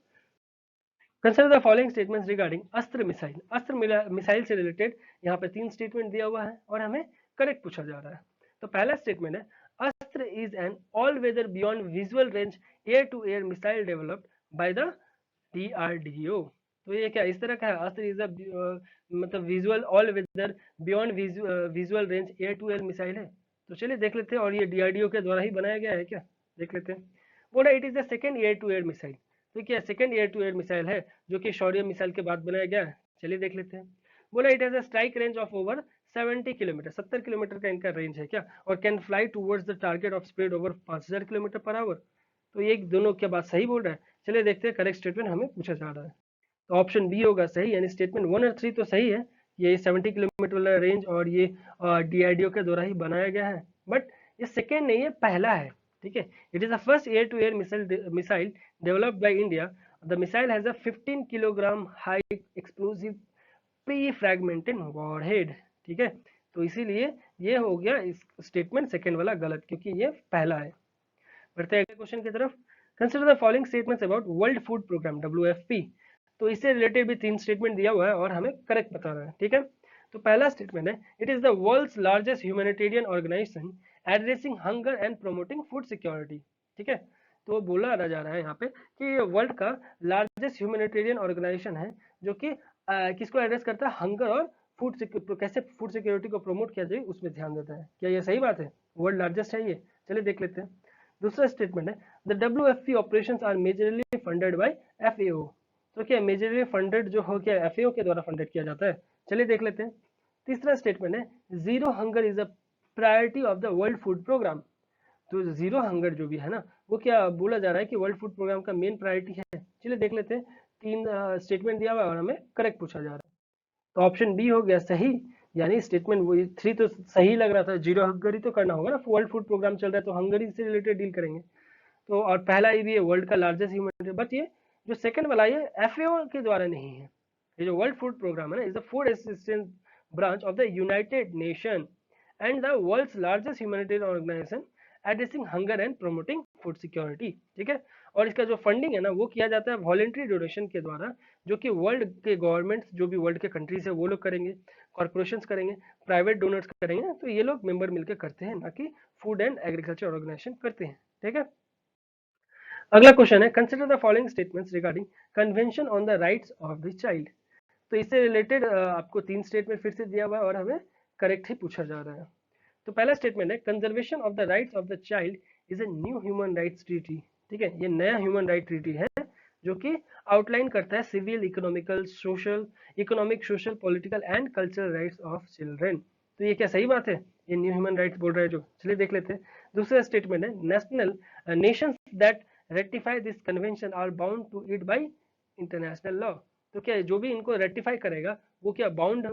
Consider the following statements regarding अस्त्र मिसाइल। अस्त्र मिसाइल से रिलेटेड यहाँ पे 3 स्टेटमेंट दिया हुआ है और हमें करेक्ट पूछा जा रहा है। तो पहला स्टेटमेंट है Astra is an all weather beyond visual range air to air missile developed by the DRDO। तो ये क्या इस तरह का है, अस्त्र इज मतलब visual all weather beyond visual range air to air missile है। तो चलिए देख लेते हैं, और ये DRDO के द्वारा ही बनाया गया है क्या, देख लेते हैं। बोला it is the second air to air missile. तो क्या second air to air missile है जो कि शौर्य मिसाइल के बाद बनाया गया है। चलिए देख लेते हैं। बोला it has a strike range of over 70 kilometre, 70 kilometre का इनका रेंज है क्या, और can fly towards the target of speed over 5000 kilometre per hour. तो ये दोनों क्या बात सही बोल रहा है। चलिए देखते हैं करेक्ट स्टेटमेंट हमें पूछा जा रहा है। तो ऑप्शन बी होगा सही, यानी स्टेटमेंट 1 और 3 तो सही है। ये 70 किलोमीटर वाला रेंज और ये DRDO के द्वारा ही बनाया गया है। बट ये सेकेंड नहीं है, पहला है। ठीक है, it is the first air to air missile developed by India. The missile has a 15 kilogram high explosive pre fragmented warhead. ठीक है, तो इसीलिए ये हो गया इस स्टेटमेंट सेकेंड वाला गलत, क्योंकि ये पहला है। बढ़ते हैं अगले क्वेश्चन की तरफ। Consider the following statements about world food programme WFP। तो इससे रिलेटेड भी 3 स्टेटमेंट दिया हुआ है और हमें करेक्ट बताना है। ठीक है, तो पहला स्टेटमेंट है it is the world's largest humanitarian organisation addressing hunger and promoting food security. ठीक है, तो बोला जा रहा है यहाँ पे कि ये वर्ल्ड का लार्जेस्ट ह्यूमैनिटेरियन ऑर्गेनाइजेशन है जो कि किसको एड्रेस करता है, हंगर और फूड कैसे फूड सिक्योरिटी को प्रमोट किया जाए उसमें ध्यान देता है। क्या ये सही बात है, वर्ल्ड लार्जेस्ट है ये। चलिए देख लेते हैं। दूसरा स्टेटमेंट है the WFP operations are majorly funded by FAO। तो क्या मेजरली फंडेड जो हो क्या FAO के द्वारा फंडेड किया जाता है। चलिए देख लेते हैं। तीसरा स्टेटमेंट है zero hunger is a priority of the world food programme. तो जीरो हंगर जो भी है ना, वो क्या बोला जा रहा है कि वर्ल्ड फूड प्रोग्राम का मेन प्रायोरिटी है। चलिए देख लेते हैं। 3 स्टेटमेंट दिया हुआ है और हमें करेक्ट पूछा जा रहा है। तो ऑप्शन बी हो गया सही, यानी स्टेटमेंट वो 3 तो सही लग रहा था, जीरो हंगरी तो करना होगा ना, वर्ल्ड फूड प्रोग्राम चल रहा है तो हंगरी से रिलेटेड डील करेंगे। तो और पहला ये भी है वर्ल्ड का लार्जेस्ट ह्यूमन, बट ये जो सेकंड वाला ये FAO के द्वारा नहीं है। ये जो वर्ल्ड फूड प्रोग्राम है ना, is the food assistance branch of the United Nation and the world's largest humanitarian organisation addressing hunger and promoting food security. ठीक है, और इसका जो फंडिंग है ना वो किया जाता है वॉलेंट्री डोनेशन के द्वारा, जो कि वर्ल्ड के गवर्नमेंट्स जो भी वर्ल्ड के कंट्रीज है वो लोग करेंगे, कॉर्पोरेशंस करेंगे, प्राइवेट डोनर्स करेंगे, तो ये लोग मेंबर मिलकर करते हैं, ना कि फूड एंड एग्रीकल्चर ऑर्गेनाइजेशन करते हैं। ठीक है, अगला क्वेश्चन है consider the following statements regarding convention on the rights of the child. तो इससे रिलेटेड आपको 3 स्टेटमेंट फिर से दिया हुआ है और हमें करेक्ट ही पूछा जा रहा है। तो पहला स्टेटमेंट है conservation of the rights of the child is a new human rights treaty. ठीक है, ये नया ह्यूमन राइट ट्रीटी है जो कि आउटलाइन करता है civil, economic, social, political and cultural rights of children. तो ये क्या सही बात है, ये न्यू ह्यूमन राइट्स बोल रहा है जो। चलिए देख लेते हैं। दूसरा स्टेटमेंट है national nations that ratify this convention are bound to it by international law. तो क्या जो भी इनको रेटिफाई करेगा वो क्या बाउंड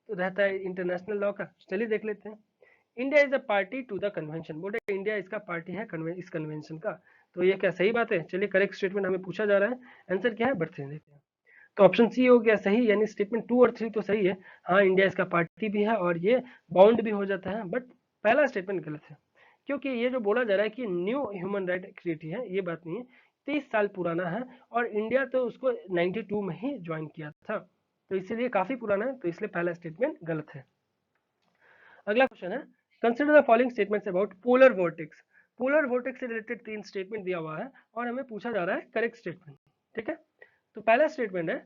रहता है इंटरनेशनल लॉ का। चलिए देख लेते हैं। India is a party to the convention, बोले इंडिया इसका पार्टी है इस कन्वेंशन का। तो ये क्या सही बात है। चलिए करेक्ट स्टेटमेंट हमें पूछा जा रहा है, आंसर क्या है बढ़ते देखते हैं। तो ऑप्शन सी हो गया सही, यानी स्टेटमेंट 2 और 3 तो सही है। हाँ, इंडिया इसका पार्टी भी है और ये बाउंड भी हो जाता है, बट पहला स्टेटमेंट गलत है, क्योंकि ये जो बोला जा रहा है कि न्यू ह्यूमन राइट ट्रीटी है, ये बात नहीं है। 30 साल पुराना है और इंडिया तो उसको 92 में ही ज्वाइन किया था, तो इसीलिए काफी पुराना है, तो इसलिए पहला स्टेटमेंट गलत है। अगला क्वेश्चन है consider the following statements about polar vortex. Polar vortex से रिलेटेड 3 स्टेटमेंट दिया हुआ है और हमें पूछा जा रहा है करेक्ट स्टेटमेंट। ठीक है, तो पहला स्टेटमेंट है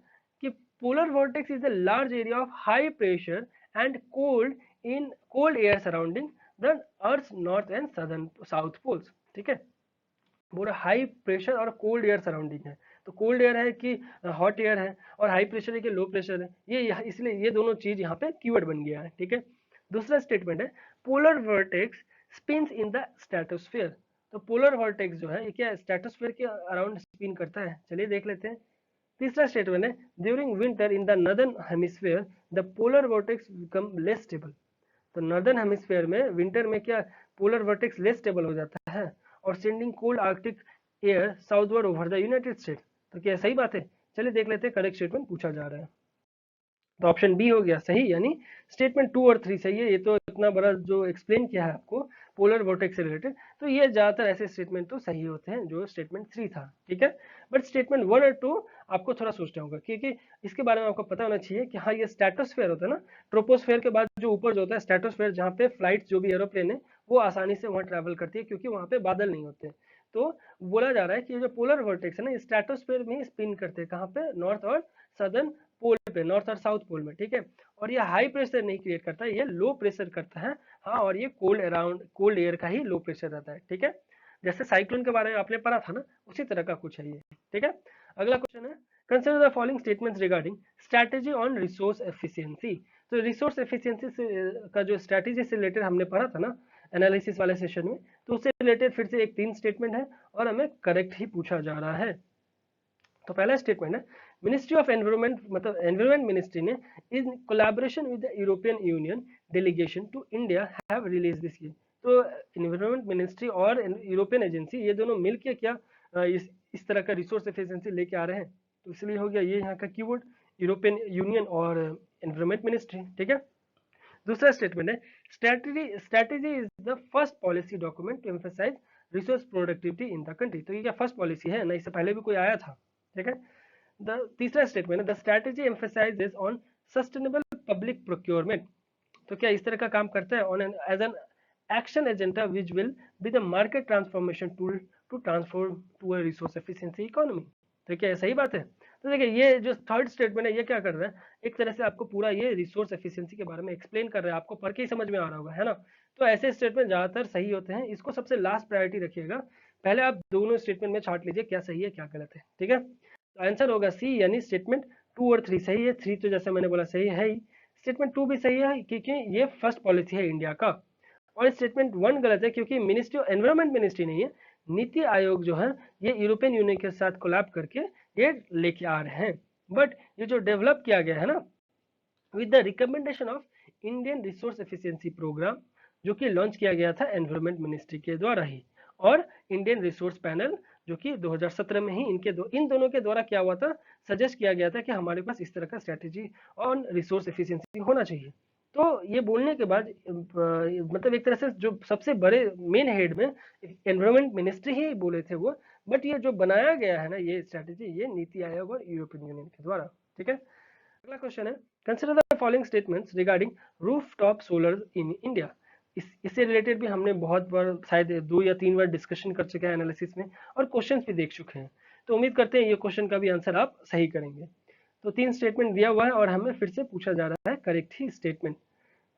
कि polar vortex is a large area of high pressure and cold air surrounding the earth north and southern south poles. ठीक है, पूरा हाई प्रेशर और कोल्ड एयर सराउंडिंग है। तो कोल्ड एयर है कि हॉट एयर है, और हाई प्रेशर है कि लो प्रेशर है, ये इसलिए ये दोनों चीज यहाँ पे कीवर्ड बन गया है। ठीक है, दूसरा स्टेटमेंट है polar vertex spins in the stratosphere. तो पोलर वर्टेक्स जो है ये क्या स्ट्रेटोस्फीयर के अराउंड स्पिन करता है। चलिए देख लेते हैं। तीसरा स्टेटमेंट है during winter in the northern hemisphere the polar vertex become less stable. तो नॉर्दर्न हेमिस्फीयर में विंटर में क्या पोलर वर्टेक्स लेस स्टेबल हो जाता है और sending cold Arctic air southward over the United states. तो क्या सही बात है। चलिए देख लेते हैं करेक्ट स्टेटमेंट पूछा जा रहा है। तो ऑप्शन बी हो गया सही, यानी स्टेटमेंट 2 और 3 सही है। ये तो इतना बड़ा जो एक्सप्लेन किया है आपको पोलर वोर्टेक्स से रिलेटेड, तो ये ज्यादातर ऐसे स्टेटमेंट तो सही होते हैं जो स्टेटमेंट 3 था, ठीक है। बट स्टेटमेंट 1 और 2 आपको थोड़ा सोचना होगा, क्योंकि इसके बारे में आपको पता होना चाहिए कि हाँ, ये स्ट्रेटोस्फेयर होता है ना, ट्रोपोस्फेयर के बाद जो ऊपर जो होता है स्ट्रेटोस्फेयर, जहाँ पे फ्लाइट जो भी एरोप्लेन है वो आसानी से वहाँ ट्रैवल करती है, क्योंकि वहाँ पे बादल नहीं होते। तो बोला जा रहा है कि ये जो पोलर वोर्टेक्स है ना, स्ट्रेटोस्फेयर में स्पिन करते हैं, कहाँ पे, नॉर्थ और सदर्न पोल पे, नॉर्थ और साउथ पोल में, ठीक है। और ये हाई प्रेशर नहीं क्रिएट करता, ये लो प्रेशर करता है। हाँ, और ये कोल्ड एयर का ही लो प्रेशर रहता है, ठीक है। जैसे साइक्लोन के बारे में आपने पढ़ा था ना, उसी तरह का कुछ है ये, ठीक है। अगला क्वेश्चन है, consider the following statements regarding strategy on resource efficiency. तो रिसोर्स एफिशिएंसी से का जो स्ट्रैटेजी से रिलेटेड हमने पढ़ा था ना एनालिसिस वाले सेशन में, तो उससे रिलेटेड फिर से एक 3 स्टेटमेंट है और हमें करेक्ट ही पूछा जा रहा है। तो पहला स्टेटमेंट है, मिनिस्ट्री ऑफ एनवायरमेंट, मतलब एनवायरमेंट मिनिस्ट्री ने in collaboration with the European Union delegation to India have release this year. तो एनवायरमेंट मिनिस्ट्री और यूरोपियन एजेंसी, ये दोनों मिलकर क्या इस तरह का रिसोर्स एफिशिएंसी लेके आ रहे हैं, तो इसलिए हो गया ये यहाँ का कीवर्ड, यूरोपियन यूनियन और एनवायरमेंट मिनिस्ट्री, ठीक है। दूसरा स्टेटमेंट है, strategy is the first policy document to emphasise resource productivity in the country. तो ये क्या फर्स्ट पॉलिसी है ना, इससे पहले भी कोई आया था, ठीक है। द तीसरा स्टेटमेंट है, the strategy emphasises on sustainable public procurement. तो क्या इस तरह का काम करता है, on an as an action agenda which will be the market transformation tool to transform to a resource efficiency economy. तो क्या सही बात है। तो देखिए ये जो थर्ड स्टेटमेंट है, ये क्या कर रहा है, एक तरह से आपको पूरा ये रिसोर्स एफिशिएंसी के बारे में एक्सप्लेन कर रहा है, आपको पढ़ के ही समझ में आ रहा होगा, है ना। तो ऐसे स्टेटमेंट ज्यादातर सही होते हैं, इसको सबसे लास्ट प्रायोरिटी रखिएगा। पहले आप दोनों स्टेटमेंट में छांट लीजिए क्या सही है क्या गलत है, ठीक है। तो आंसर होगा सी, यानी स्टेटमेंट 2 और 3 सही है। 3 तो जैसे मैंने बोला सही है ही, स्टेटमेंट 2 भी सही है क्योंकि ये फर्स्ट पॉलिसी है इंडिया का, और स्टेटमेंट 1 गलत है क्योंकि मिनिस्ट्री ऑफ एनवायरमेंट मिनिस्ट्री नहीं है, नीति आयोग जो है ये यूरोपियन यूनियन के साथ कोलैब करके ये लेके आ रहे हैं। बट ये जो डेवलप किया गया है ना with the recommendation of Indian resource efficiency programme, जो कि लॉन्च किया गया था एनवायरमेंट मिनिस्ट्री के द्वारा ही, और इंडियन रिसोर्स पैनल जो कि 2017 में ही इन दोनों के द्वारा क्या हुआ था, सजेस्ट किया गया था कि हमारे पास इस तरह का स्ट्रेटेजी ऑन रिसोर्स एफिशिएंसी होना चाहिए। तो ये बोलने के बाद मतलब एक तरह से जो सबसे बड़े मेन हेड में एनवायरमेंट मिनिस्ट्री ही बोले थे वो, बट ये जो बनाया गया है ना ये स्ट्रेटेजी, ये नीति आयोग और यूरोपियन यूनियन के द्वारा, ठीक है। अगला क्वेश्चन है, consider the following statements regarding rooftop solar in India. इससे रिलेटेड भी हमने बहुत बार, शायद 2 या 3 बार डिस्कशन कर चुके हैं एनालिसिस में, और क्वेश्चंस भी देख चुके हैं। तो उम्मीद करते हैं ये क्वेश्चन का भी आंसर आप सही करेंगे। तो 3 स्टेटमेंट दिया हुआ है और हमें फिर से पूछा जा रहा है करेक्ट ही स्टेटमेंट।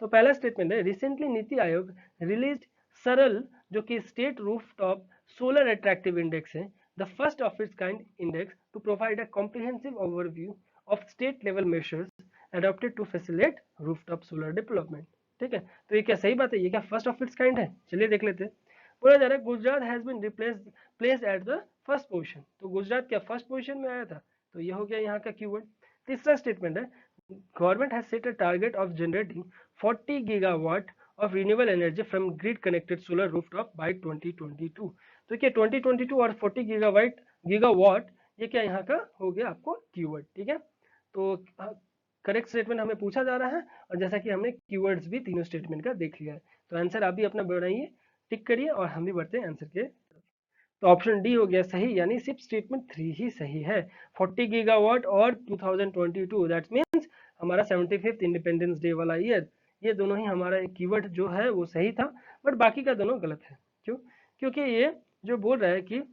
तो पहला स्टेटमेंट है, रिसेंटली नीति आयोग रिलीज सरल, जो कि state rooftop solar attractive index है, the first of its kind index to provide a comprehensive overview of state level measures adopted to facilitate rooftop solar development, ठीक है। तो ये क्या सही बात है, ये क्या फर्स्ट ऑफ इट्स काइंड है, चलिए देख लेते हैं। बोला जा रहा है Gujarat has been placed at the first position. तो गुजरात क्या फर्स्ट पोजीशन में आया था, तो ये हो गया यहाँ का कीवर्ड। तीसरा स्टेटमेंट है, government has set a target of generating 40 gigawatt of renewable energy from grid connected solar rooftop by 2022। तो क्या 2022 और 40 गीगावाट ये क्या यहाँ का हो गया आपको कीवर्ड, ठीक है। तो करेक्ट स्टेटमेंट हमें पूछा जा रहा है, और जैसा कि हमने कीवर्ड्स भी तीनों स्टेटमेंट का देख लिया है, तो आंसर आप भी अपना बनाइए, टिक करिए, और हम भी बढ़ते हैं आंसर के। तो ऑप्शन डी हो गया सही, यानी सिर्फ स्टेटमेंट 3 ही सही है। 40 गीगावाट और 2022, दैट मींस हमारा 75th इंडिपेंडेंस डे वाला ईयर, ये दोनों ही हमारा कीवर्ड जो है वो सही था, बट बाकी का दोनों गलत है। क्यों? क्योंकि ये जो बोल रहा है कि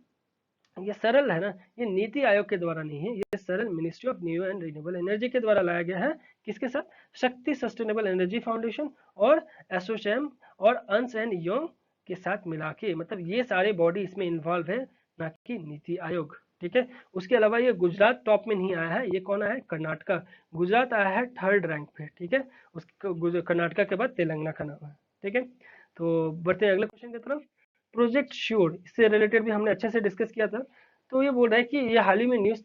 ये सरल है ना, ये नीति आयोग के द्वारा नहीं है, ये सरल ministry of new and renewable energy के द्वारा लाया गया है। किसके साथ? शक्ति सस्टेनेबल एनर्जी फाउंडेशन और एसोचैम और अंस एंड योंग के साथ मिला के, मतलब ये सारे बॉडी इसमें इन्वॉल्व है, ना कि नीति आयोग, ठीक है। उसके अलावा ये गुजरात टॉप में नहीं आया है, ये कौन आया है? कर्नाटका। गुजरात आया है 3rd रैंक पे, ठीक है। उसको कर्नाटका के बाद तेलंगाना का नाम है, ठीक है। तो बढ़ते हैं अगले क्वेश्चन की तरफ। प्रोजेक्ट श्योर, इससे रिलेटेड भी हमने अच्छे से डिस्कस किया था। तो ये बोल रहा है कि ये हाल ही में न्यूज़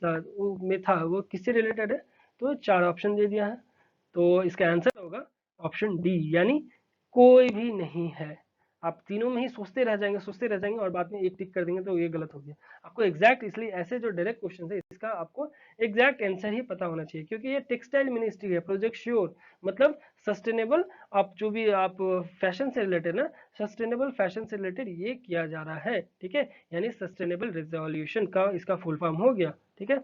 था वो किससे रिलेटेड है, तो 4 ऑप्शन दे दिया है। तो इसका आंसर होगा ऑप्शन डी, यानी कोई भी नहीं है। आप तीनों में ही सोचते रह जाएंगे और बाद में एक टिक कर देंगे तो ये गलत हो गया। आपको एग्जैक्ट, इसलिए ऐसे जो डायरेक्ट क्वेश्चन है इसका आपको एग्जैक्ट आंसर ही पता होना चाहिए, क्योंकि ये टेक्सटाइल मिनिस्ट्री है, प्रोजेक्ट श्योर मतलब सस्टेनेबल, आप जो भी आप फैशन से रिलेटेड ना, सस्टेनेबल फैशन से रिलेटेड ये किया जा रहा है, ठीक है, यानी सस्टेनेबल रिजोल्यूशन का इसका फुल फॉर्म हो गया, ठीक है,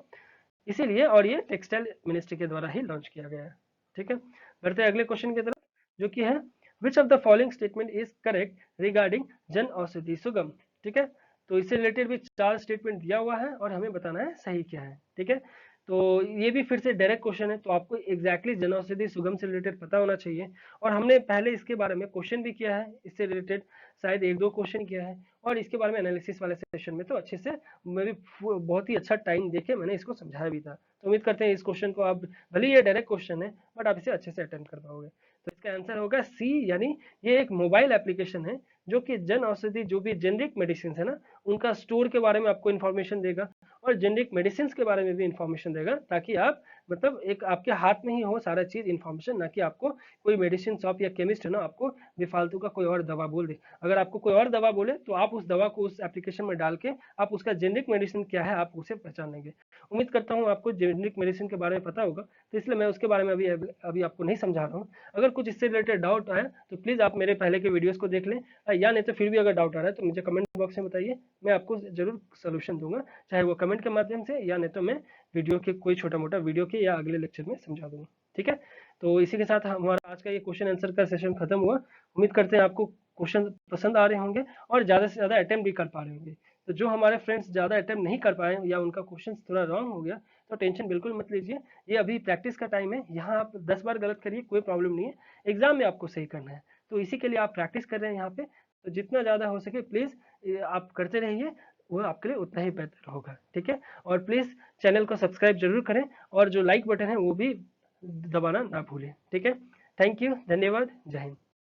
इसीलिए, और ये टेक्सटाइल मिनिस्ट्री के द्वारा ही लॉन्च किया गया है, ठीक है। बढ़ते हैं अगले क्वेश्चन की तरफ, जो कि है विच of the following statement is correct regarding Jan Aushadhi सुगम, ठीक है। तो इससे रिलेटेड भी 4 स्टेटमेंट दिया हुआ है और हमें बताना है सही क्या है, ठीक है। तो ये भी फिर से डायरेक्ट क्वेश्चन है, तो आपको एग्जैक्टली जन औषधि सुगम से रिलेटेड पता होना चाहिए, और हमने पहले इसके बारे में क्वेश्चन भी किया है, इससे रिलेटेड शायद 1-2 क्वेश्चन किया है, और इसके बारे में एनालिसिस वाले सेशन में तो अच्छे से मैं भी बहुत ही अच्छा टाइम देके मैंने इसको समझाया भी था। तो उम्मीद करते हैं इस क्वेश्चन को आप, भले ये डायरेक्ट क्वेश्चन है बट आप इसे अच्छे से अटेम्प्ट कर पाओगे। तो इसका आंसर होगा सी, यानी ये एक मोबाइल एप्लीकेशन है जो कि जन औषधि जो भी जेनरिक मेडिसिन है ना, उनका स्टोर के बारे में आपको इन्फॉर्मेशन देगा, और जेनरिक मेडिसिन के बारे में भी इन्फॉर्मेशन देगा, ताकि आप मतलब एक आपके हाथ में ही हो सारा चीज इन्फॉर्मेशन, ना कि आपको कोई मेडिसिन शॉप या केमिस्ट है ना आपको बेफालतू का कोई और दवा बोल दे। अगर आपको कोई और दवा बोले तो आप उस दवा को उस एप्लीकेशन में डाल के आप उसका जेनरिक मेडिसिन क्या है आप उसे पहचान लेंगे। उम्मीद करता हूँ आपको जेनरिक मेडिसिन के बारे में पता होगा, तो इसलिए मैं उसके बारे में अभी आपको नहीं समझा रहा हूँ। अगर कुछ इससे रिलेटेड डाउट आया तो प्लीज़ आप मेरे पहले के वीडियोस को देख लें, या नहीं तो फिर भी अगर डाउट आ रहा है तो मुझे कमेंट बॉक्स में बताइए, मैं आपको जरूर सोल्यूशन दूंगा, चाहे वो कमेंट के माध्यम से या नहीं तो मैं वीडियो के कोई छोटा मोटा वीडियो के या अगले लेक्चर में समझा दूंगा, ठीक है। तो इसी के साथ हमारा आज का ये क्वेश्चन आंसर का सेशन खत्म हुआ। उम्मीद करते हैं आपको क्वेश्चन पसंद आ रहे होंगे और ज़्यादा से ज़्यादा अटेम्प्ट भी कर पा रहे होंगे। तो जो हमारे फ्रेंड्स ज़्यादा अटेम्प्ट नहीं कर पाए या उनका क्वेश्चन थोड़ा रॉन्ग हो गया तो टेंशन बिल्कुल मत लीजिए, ये अभी प्रैक्टिस का टाइम है, यहाँ आप 10 बार गलत करिए कोई प्रॉब्लम नहीं है, एग्जाम में आपको सही करना है, तो इसी के लिए आप प्रैक्टिस कर रहे हैं यहाँ पे। तो जितना ज़्यादा हो सके प्लीज़ आप करते रहिए, वो आपके लिए उतना ही बेहतर होगा, ठीक है। और प्लीज़ चैनल को सब्सक्राइब जरूर करें, और जो लाइक बटन है वो भी दबाना ना भूलें, ठीक है। थैंक यू, धन्यवाद, जय हिंद।